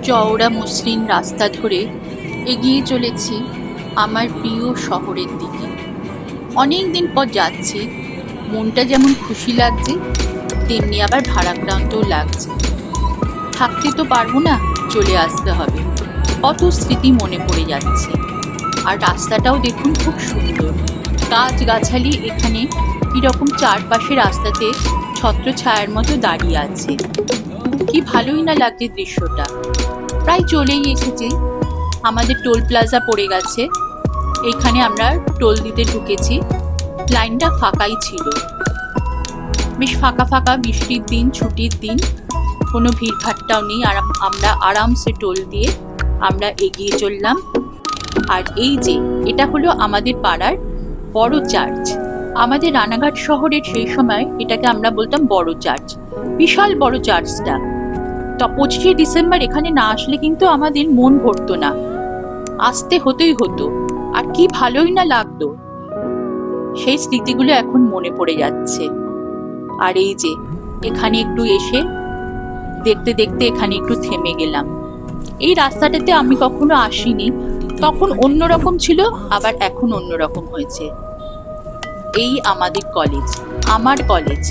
চওড়া মসৃণ রাস্তা ধরে এগিয়ে চলেছি আমার প্রিয় শহরের দিকে। অনেক দিন পর যাচ্ছি, মনটা যেমন খুশি লাগছে তেমনি আবার ভারাক্রান্তও লাগছে। থাকতে তো পারবো না, চলে আসতে হবে। কত স্মৃতি মনে পড়ে যাচ্ছে। আর রাস্তাটাও দেখুন খুব সুন্দর, গাছগাছালি এখানে কিরকম চারপাশে রাস্তাতে ছত্র ছায়ার মতো দাঁড়িয়ে আছে। কি ভালোই না লাগছে দৃশ্যটা। প্রায় চলেই এসেছি, আমাদের টোল প্লাজা পড়ে গেছে। এখানে আমরা টোল দিতে ঢুকেছি, লাইনটা ফাঁকাই ছিল, বেশ ফাঁকা ফাঁকা, বৃষ্টির দিন, ছুটির দিন, কোনো ভিড়ভাট্টাও নেই। আমরা আরামসে টোল দিয়ে আমরা এগিয়ে চললাম। আর এই যে এটা হলো আমাদের পাড়ার বড় চার্চ। আমাদের রানাঘাট শহরের সেই সময় এটাকে আমরা বলতাম বড় চার্চ। বিশাল বড় চার্চটা। তো 25শে ডিসেম্বর এখানে না আসলে কিন্তু আমাদের মন ভরতো না, আসতে হতোই হতো। আর কি ভালোই না লাগতো, সেই স্মৃতিগুলো এখন মনে পড়ে যাচ্ছে। আর এই যে এখানে একটু এসে দেখতে দেখতে এখানে একটু থেমে গেলাম। এই রাস্তাটাতে আমি কখনো আসিনি, তখন অন্যরকম ছিল, আবার এখন অন্যরকম হয়েছে। এই আমাদের কলেজ, আমার কলেজ।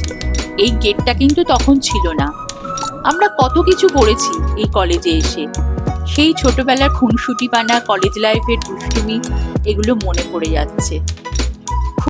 এই গেটটা কিন্তু তখন ছিল না। আমরা কত কিছু করেছি এই কলেজে এসে। সেই ছোটবেলার খুনসুটিপানা, কলেজ লাইফের দুষ্টুমি, এগুলো মনে পড়ে যাচ্ছে।